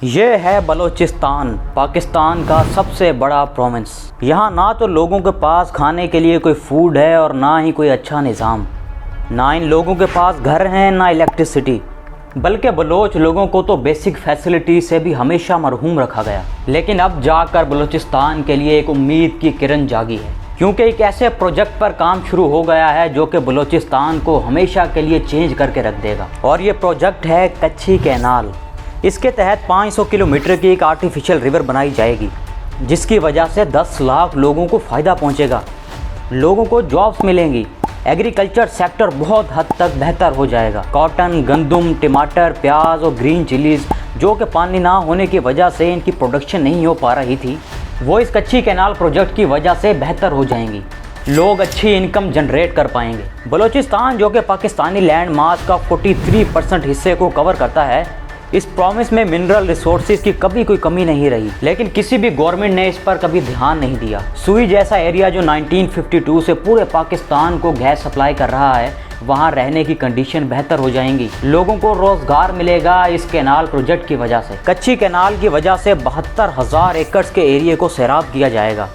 ये है बलूचिस्तान, पाकिस्तान का सबसे बड़ा प्रोविंस। यहाँ ना तो लोगों के पास खाने के लिए कोई फूड है और ना ही कोई अच्छा निज़ाम। ना इन लोगों के पास घर हैं ना इलेक्ट्रिसिटी, बल्कि बलोच लोगों को तो बेसिक फैसिलिटी से भी हमेशा मरहूम रखा गया। लेकिन अब जाकर बलूचिस्तान के लिए एक उम्मीद की किरण जागी है, क्योंकि एक ऐसे प्रोजेक्ट पर काम शुरू हो गया है जो कि बलूचिस्तान को हमेशा के लिए चेंज करके रख देगा। और ये प्रोजेक्ट है कच्ची कैनाल। इसके तहत 500 किलोमीटर की एक आर्टिफिशियल रिवर बनाई जाएगी, जिसकी वजह से 10 लाख लोगों को फ़ायदा पहुंचेगा। लोगों को जॉब्स मिलेंगी, एग्रीकल्चर सेक्टर बहुत हद तक बेहतर हो जाएगा। कॉटन, गंदम, टमाटर, प्याज और ग्रीन चिलीज़ जो कि पानी ना होने की वजह से इनकी प्रोडक्शन नहीं हो पा रही थी, वो इस कच्ची कैनाल प्रोजेक्ट की वजह से बेहतर हो जाएंगी। लोग अच्छी इनकम जनरेट कर पाएंगे। बलूचिस्तान जो कि पाकिस्तानी लैंड मास का 43% हिस्से को कवर करता है, इस प्रोविंस में मिनरल रिसोर्सेज की कभी कोई कमी नहीं रही, लेकिन किसी भी गवर्नमेंट ने इस पर कभी ध्यान नहीं दिया। सुई जैसा एरिया जो 1952 से पूरे पाकिस्तान को गैस सप्लाई कर रहा है, वहाँ रहने की कंडीशन बेहतर हो जाएंगी। लोगों को रोजगार मिलेगा इस कैनाल प्रोजेक्ट की वजह से। कच्ची कैनाल की वजह से 72,000 एकड़ के एरिया को सैराब किया जाएगा।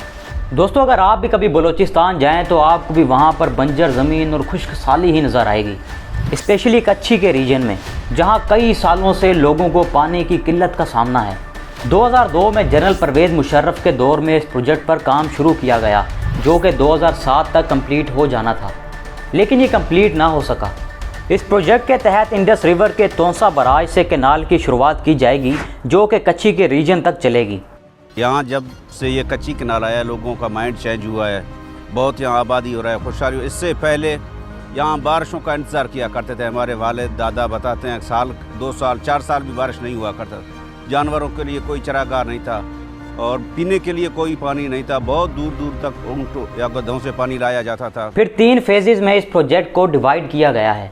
दोस्तों, अगर आप भी कभी बलूचिस्तान जाएं तो आपको भी वहाँ पर बंजर ज़मीन और खुश्क साली ही नज़र आएगी, स्पेशली कच्ची के रीजन में, जहां कई सालों से लोगों को पानी की किल्लत का सामना है। 2002 में जनरल परवेज़ मुशर्रफ के दौर में इस प्रोजेक्ट पर काम शुरू किया गया, जो कि 2007 तक कंप्लीट हो जाना था, लेकिन ये कंप्लीट ना हो सका। इस प्रोजेक्ट के तहत इंडस रिवर के तोंसा बराज से कैनाल की शुरुआत की जाएगी, जो कि कच्ची के रीजन तक चलेगी। यहाँ जब से ये कच्ची कैनाल आया, लोगों का माइंड चेंज हुआ है, बहुत यहाँ आबादी हो रहा है, खुशहाली। इससे पहले यहाँ बारिशों का इंतज़ार किया करते थे। हमारे वालिद दादा बताते हैं, साल 2 साल 4 साल भी बारिश नहीं हुआ करता। जानवरों के लिए कोई चरागाह नहीं था और पीने के लिए कोई पानी नहीं था। बहुत दूर दूर तक ऊँटों या गधों से पानी लाया जाता था। फिर 3 फेजेज में इस प्रोजेक्ट को डिवाइड किया गया है।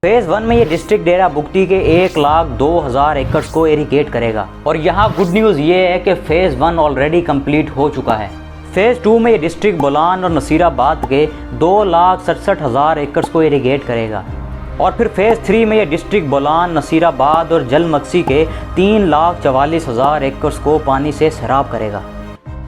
फेज़ 1 में ये डिस्ट्रिक्ट डेरा बुगटी के 1,02,000 एकड़ को इरिगेट करेगा। और यहाँ गुड न्यूज़ ये है कि फेज़ 1 ऑलरेडी कंप्लीट हो चुका है। फेज़ 2 में ये डिस्ट्रिक्ट बोलान और नसीराबाद के 2,67,000 एकड़ को इरिगेट करेगा। और फिर फेज़ 3 में ये डिस्ट्रिक्ट बोलान, नसीराबाद और जलमक्सी के 3,44,000 एकड़ को पानी से सैराब करेगा।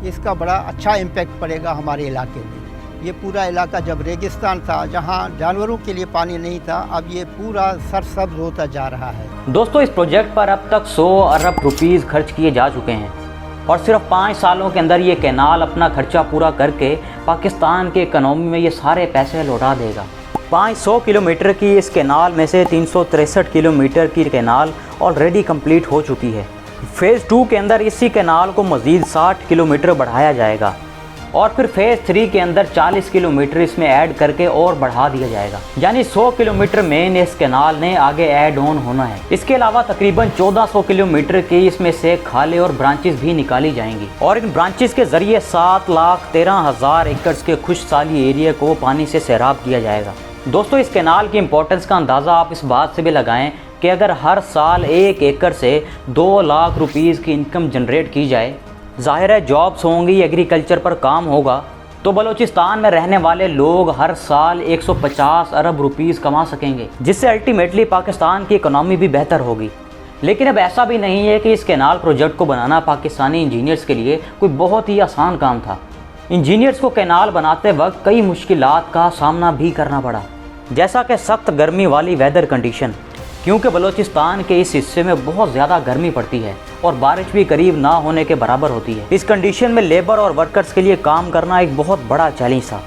इसका बड़ा अच्छा इम्पैक्ट पड़ेगा हमारे इलाके में। ये पूरा इलाका जब रेगिस्तान था, जहाँ जानवरों के लिए पानी नहीं था, अब ये पूरा सरसब्ज होता जा रहा है। दोस्तों, इस प्रोजेक्ट पर अब तक 100 अरब रुपीज़ खर्च किए जा चुके हैं और सिर्फ 5 सालों के अंदर ये कैनाल अपना खर्चा पूरा करके पाकिस्तान के इकनॉमी में ये सारे पैसे लौटा देगा। 500 किलोमीटर की इस कैनाल में से 363 किलोमीटर की कैनाल ऑलरेडी कंप्लीट हो चुकी है। फेज़ 2 के अंदर इसी कैनाल को मज़ीद 60 किलोमीटर बढ़ाया जाएगा और फिर फेज़ 3 के अंदर 40 किलोमीटर इसमें ऐड करके और बढ़ा दिया जाएगा, यानी 100 किलोमीटर मेन इस कैनाल ने आगे ऐड ऑन होना है। इसके अलावा तकरीबन 1400 किलोमीटर की इसमें से खाले और ब्रांचेस भी निकाली जाएंगी और इन ब्रांचेस के जरिए 7,13,000 एकड़ के खुशसाली एरिया को पानी से सैराब किया जाएगा। दोस्तों, इस कैनाल की इंपॉर्टेंस का अंदाज़ा आप इस बात से भी लगाएं कि अगर हर साल 1 एकड़ से 2 लाख रुपीज़ की इनकम जनरेट की जाए, ज़ाहिर है जॉब्स होंगी, एग्रीकल्चर पर काम होगा, तो बलूचिस्तान में रहने वाले लोग हर साल 150 अरब रुपीज़ कमा सकेंगे, जिससे अल्टीमेटली पाकिस्तान की इकोनॉमी भी बेहतर होगी। लेकिन अब ऐसा भी नहीं है कि इस कैनाल प्रोजेक्ट को बनाना पाकिस्तानी इंजीनियर्स के लिए कोई बहुत ही आसान काम था। इंजीनियर्स को कैनाल बनाते वक्त कई मुश्किलात का सामना भी करना पड़ा, जैसा कि सख्त गर्मी वाली वेदर कंडीशन, क्योंकि बलूचिस्तान के इस हिस्से में बहुत ज़्यादा गर्मी पड़ती है और बारिश भी करीब ना होने के बराबर होती है। इस कंडीशन में लेबर और वर्कर्स के लिए काम करना एक बहुत बड़ा चैलेंज था।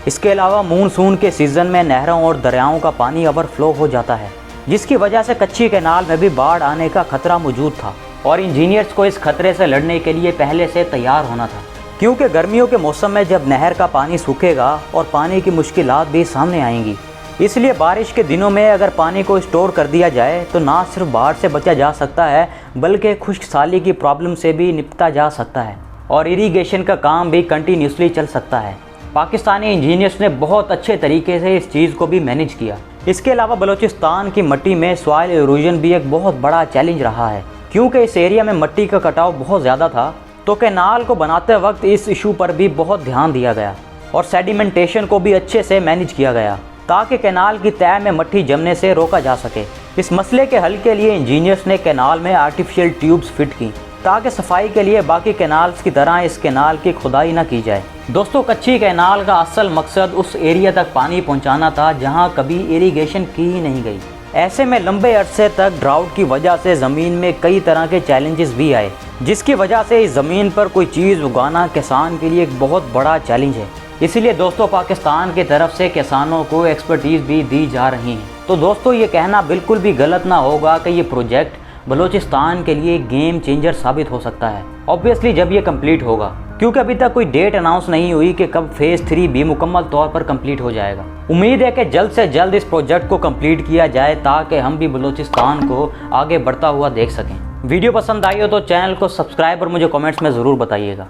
इसके अलावा मानसून के सीज़न में नहरों और दरियाओं का पानी ओवरफ्लो हो जाता है, जिसकी वजह से कच्ची कैनाल में भी बाढ़ आने का खतरा मौजूद था और इंजीनियर्स को इस खतरे से लड़ने के लिए पहले से तैयार होना था, क्योंकि गर्मियों के मौसम में जब नहर का पानी सूखेगा और पानी की मुश्किलात भी सामने आएंगी, इसलिए बारिश के दिनों में अगर पानी को स्टोर कर दिया जाए तो ना सिर्फ बाढ़ से बचा जा सकता है, बल्कि खुश्क साली की प्रॉब्लम से भी निपटा जा सकता है और इरिगेशन का काम भी कंटिन्यूसली चल सकता है। पाकिस्तानी इंजीनियर्स ने बहुत अच्छे तरीके से इस चीज़ को भी मैनेज किया। इसके अलावा बलूचिस्तान की मिट्टी में सॉइल इरोजन भी एक बहुत बड़ा चैलेंज रहा है, क्योंकि इस एरिया में मिट्टी का कटाव बहुत ज़्यादा था, तो कैनाल को बनाते वक्त इस इशू पर भी बहुत ध्यान दिया गया और सेडिमेंटेशन को भी अच्छे से मैनेज किया गया। ताकि कैनाल की तह में मट्टी जमने से रोका जा सके। इस मसले के हल के लिए इंजीनियर्स ने कैनाल में आर्टिफिशियल ट्यूब्स फिट की ताकि सफाई के लिए बाकी कैनाल्स की तरह इस कैनाल की खुदाई न की जाए। दोस्तों, कच्ची कैनाल का असल मकसद उस एरिया तक पानी पहुंचाना था जहां कभी इरिगेशन की ही नहीं गई। ऐसे में लंबे अरसे तक ड्राउट की वजह से ज़मीन में कई तरह के चैलेंजेस भी आए, जिसकी वजह से इस ज़मीन पर कोई चीज़ उगाना किसान के लिए एक बहुत बड़ा चैलेंज है। इसीलिए दोस्तों, पाकिस्तान की तरफ से किसानों को एक्सपर्टीज़ भी दी जा रही हैं। तो दोस्तों, ये कहना बिल्कुल भी गलत ना होगा कि ये प्रोजेक्ट बलूचिस्तान के लिए गेम चेंजर साबित हो सकता है। ऑब्वियसली जब ये कंप्लीट होगा, क्योंकि अभी तक कोई डेट अनाउंस नहीं हुई कि कब फेज़ 3 भी मुकम्मल तौर पर कंप्लीट हो जाएगा। उम्मीद है कि जल्द से जल्द इस प्रोजेक्ट को कंप्लीट किया जाए ताकि हम भी बलूचिस्तान को आगे बढ़ता हुआ देख सकें। वीडियो पसंद आई हो तो चैनल को सब्सक्राइब और मुझे कमेंट्स में ज़रूर बताइएगा।